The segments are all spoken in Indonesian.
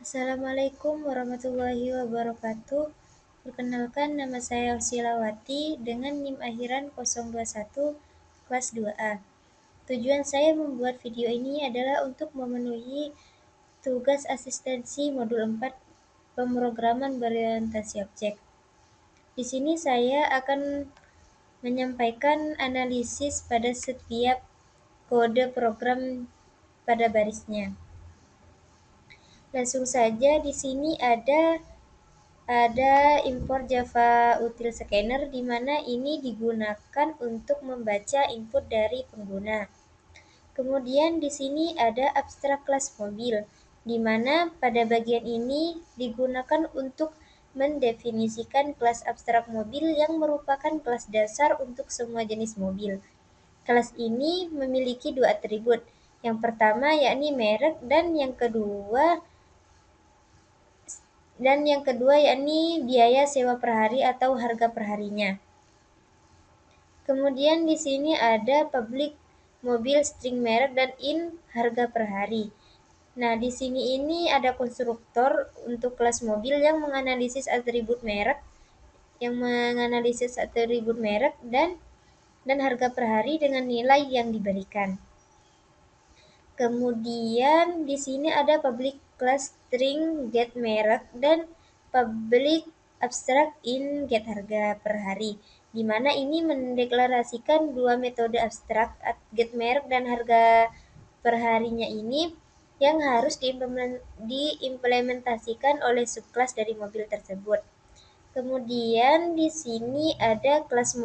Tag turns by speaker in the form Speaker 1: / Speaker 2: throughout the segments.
Speaker 1: Assalamualaikum warahmatullahi wabarakatuh. Perkenalkan, nama saya Silawati dengan NIM akhiran 021 kelas 2A. Tujuan saya membuat video ini adalah untuk memenuhi tugas asistensi modul 4 pemrograman berorientasi objek. Di sini saya akan menyampaikan analisis pada setiap kode program pada barisnya. Langsung saja, di sini ada import Java Util Scanner, di mana ini digunakan untuk membaca input dari pengguna. Kemudian di sini ada abstrak kelas mobil, di mana pada bagian ini digunakan untuk mendefinisikan kelas abstrak mobil yang merupakan kelas dasar untuk semua jenis mobil. Kelas ini memiliki dua atribut. Yang pertama yakni merek dan yang kedua yakni biaya sewa per hari atau harga per harinya. Kemudian di sini ada public mobil string merek dan in harga per hari. Nah, di sini ini ada konstruktor untuk kelas mobil yang menganalisis atribut merek, dan harga per hari dengan nilai yang diberikan. Kemudian di sini ada public class string get merek dan public abstract in get harga per hari, di mana ini mendeklarasikan dua metode abstrak get merek dan harga per harinya ini yang harus diimplementasikan oleh subkelas dari mobil tersebut. Kemudian di sini ada kelas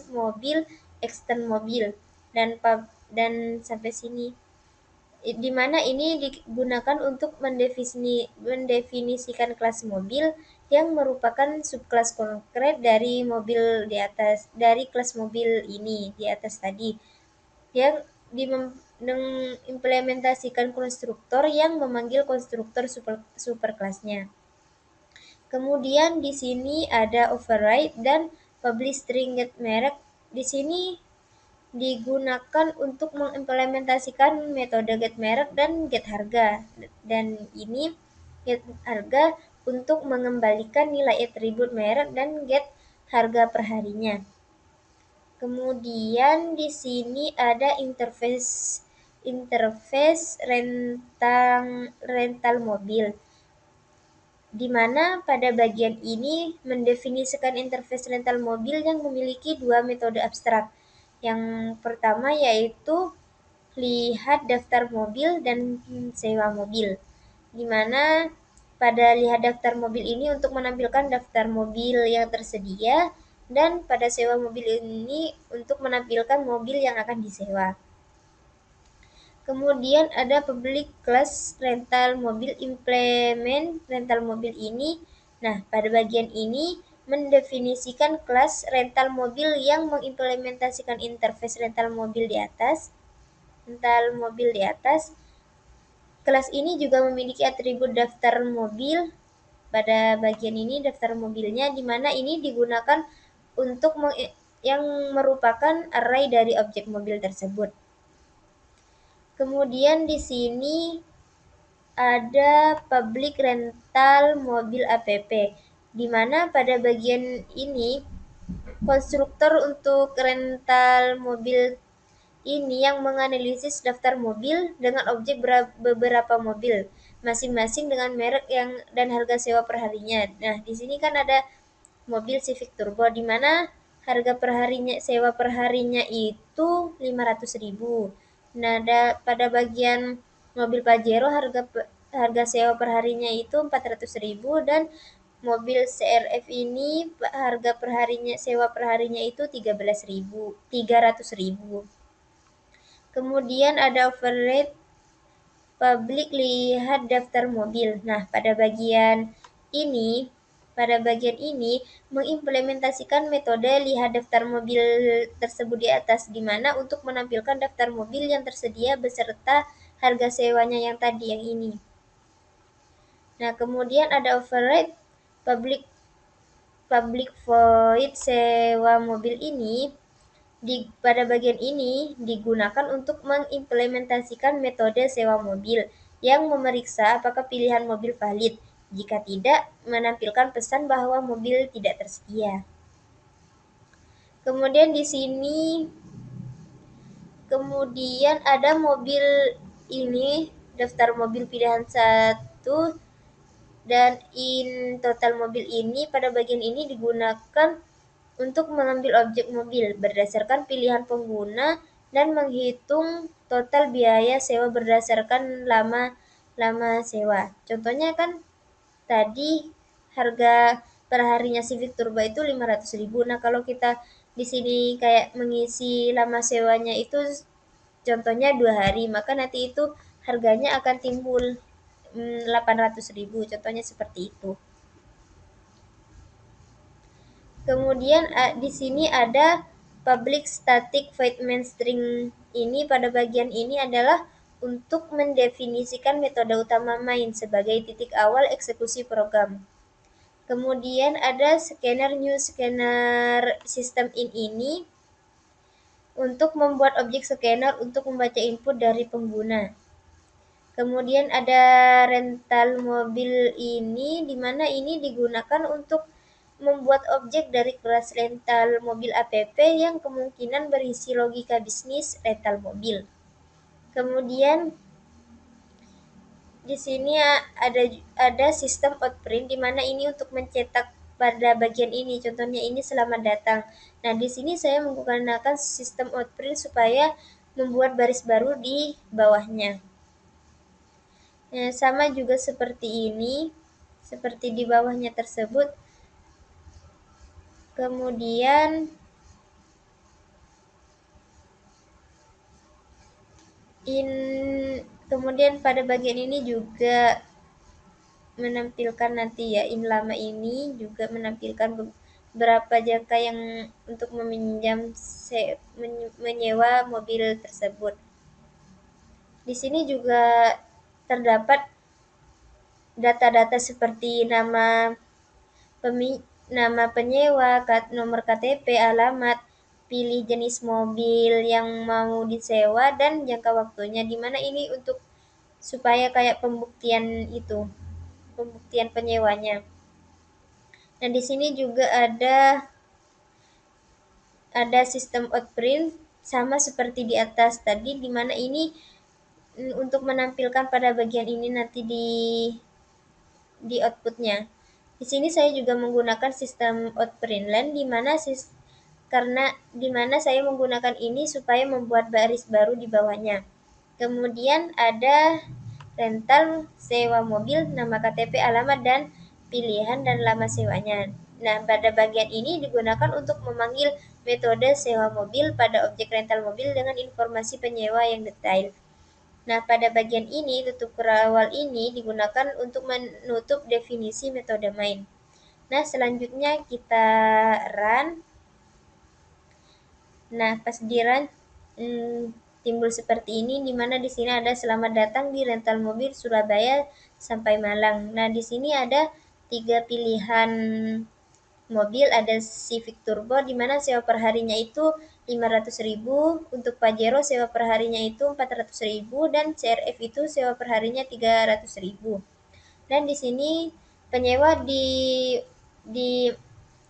Speaker 1: mobil extend mobil dan sampai sini, di mana ini digunakan untuk mendefinisikan kelas mobil yang merupakan subkelas konkret dari kelas mobil ini di atas tadi, yang mengimplementasikan konstruktor yang memanggil konstruktor superkelasnya. Kemudian di sini ada override dan publish string get merek. Di sini digunakan untuk mengimplementasikan metode get merek dan get harga. Dan ini get harga untuk mengembalikan nilai atribut merek dan get harga per harinya. Kemudian di sini ada interface rental mobil, di mana pada bagian ini mendefinisikan interface rental mobil yang memiliki dua metode abstrak. Yang pertama yaitu lihat daftar mobil dan sewa mobil, di mana pada lihat daftar mobil ini untuk menampilkan daftar mobil yang tersedia, dan pada sewa mobil ini untuk menampilkan mobil yang akan disewa. Kemudian ada public class rental mobil implement rental mobil ini. Nah, pada bagian ini mendefinisikan kelas rental mobil yang mengimplementasikan interface rental mobil di atas. Kelas ini juga memiliki atribut daftar mobil. Pada bagian ini daftar mobilnya, di mana ini digunakan untuk yang merupakan array dari objek mobil tersebut. Kemudian di sini ada public rental mobil app, di mana pada bagian ini konstruktor untuk rental mobil ini yang menganalisis daftar mobil dengan objek beberapa mobil, masing-masing dengan merek dan harga sewa per harinya. Nah, di sini kan ada mobil Civic Turbo, di mana harga per harinya sewa per harinya itu 500.000. Nah, pada bagian mobil Pajero harga sewa per harinya itu 400.000, dan mobil CRF ini harga per harinya sewa per harinya itu 300.000. Kemudian ada override public lihat daftar mobil. Nah, pada bagian ini mengimplementasikan metode lihat daftar mobil tersebut di atas, di mana untuk menampilkan daftar mobil yang tersedia beserta harga sewanya yang tadi, yang ini. Nah, kemudian ada override public void sewa mobil ini. Pada bagian ini digunakan untuk mengimplementasikan metode sewa mobil, yang memeriksa apakah pilihan mobil valid. Jika tidak, menampilkan pesan bahwa mobil tidak tersedia. Kemudian di sini ada mobil ini, daftar mobil pilihan 1, dan total mobil ini pada bagian ini digunakan untuk mengambil objek mobil berdasarkan pilihan pengguna dan menghitung total biaya sewa berdasarkan lama sewa. Contohnya kan tadi harga per harinya Civic Turbo itu 500.000. Nah, kalau kita di sini kayak mengisi lama sewanya itu contohnya 2 hari, maka nanti itu harganya akan timbul 800.000. Contohnya seperti itu. Kemudian di sini ada public static void main string. Ini pada bagian ini adalah untuk mendefinisikan metode utama main sebagai titik awal eksekusi program. Kemudian ada scanner new scanner system in ini untuk membuat objek scanner untuk membaca input dari pengguna. Kemudian ada rental mobil ini, di mana ini digunakan untuk membuat objek dari kelas rental mobil app yang kemungkinan berisi logika bisnis rental mobil. Kemudian di sini ada sistem outprint, di mana ini untuk mencetak pada bagian ini. Contohnya ini selamat datang. Nah, di sini saya menggunakan sistem outprint supaya membuat baris baru di bawahnya. Sama juga seperti ini, seperti di bawahnya tersebut. Kemudian pada bagian ini juga menampilkan nanti ya, lama ini juga menampilkan berapa jangka yang untuk menyewa mobil tersebut. Di sini juga terdapat data-data seperti nama penyewa, nomor KTP, alamat, pilih jenis mobil yang mau disewa, dan jangka waktunya, di mana ini untuk supaya kayak pembuktian penyewanya. Nah, di sini juga ada sistem outprint sama seperti di atas tadi, di mana ini untuk menampilkan pada bagian ini nanti di outputnya. Di sini saya juga menggunakan sistem outprint line, di mana saya menggunakan ini supaya membuat baris baru di bawahnya. Kemudian ada rental sewa mobil, nama KTP, alamat, dan pilihan dan lama sewanya. Nah, pada bagian ini digunakan untuk memanggil metode sewa mobil pada objek rental mobil dengan informasi penyewa yang detail. Nah, pada bagian ini, tutup awal ini digunakan untuk menutup definisi metode main. Nah, selanjutnya kita run. Nah, pas di run, timbul seperti ini, di mana di sini ada selamat datang di rental mobil Surabaya sampai Malang. Nah, di sini ada 3 pilihan mobil, ada Civic Turbo, di mana sewa per harinya itu 500.000, untuk Pajero sewa per harinya itu 400.000, dan CRF itu sewa per harinya 300.000. Dan di sini penyewa di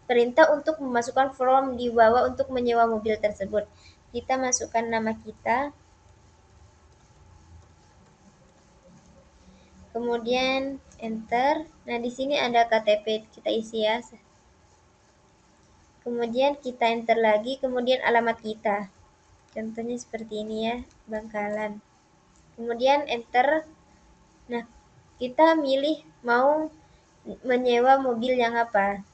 Speaker 1: perintah untuk memasukkan form di bawah untuk menyewa mobil tersebut. Kita masukkan nama kita, kemudian enter. Nah, di sini ada KTP, kita isi ya. Kemudian kita enter lagi, kemudian alamat kita. Contohnya seperti ini ya, Bangkalan. Kemudian enter. Nah, kita milih mau menyewa mobil yang apa.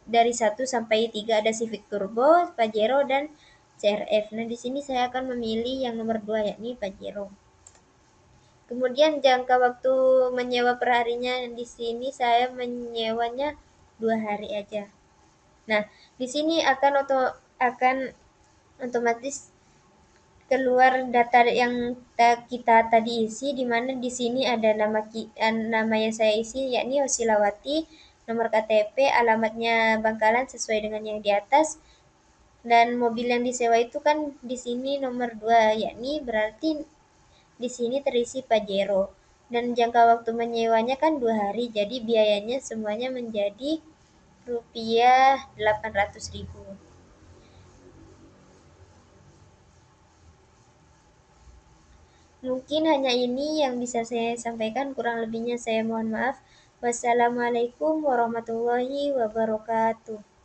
Speaker 1: Dari 1 sampai 3 ada Civic Turbo, Pajero, dan CRF. Nah, di sini saya akan memilih yang nomor 2, yakni Pajero. Kemudian jangka waktu menyewa perharinya, di sini saya menyewanya 2 hari aja. Nah, di sini akan otomatis keluar data yang kita tadi isi, di mana di sini ada nama yang saya isi, yakni Hosilawati, nomor KTP, alamatnya Bangkalan sesuai dengan yang di atas, dan mobil yang disewa itu kan di sini nomor 2, yakni berarti di sini terisi Pajero. dan jangka waktu menyewanya kan 2 hari, jadi biayanya semuanya menjadi rupiah 800.000. Mungkin hanya ini yang bisa saya sampaikan, kurang lebihnya saya mohon maaf. Wassalamualaikum warahmatullahi wabarakatuh.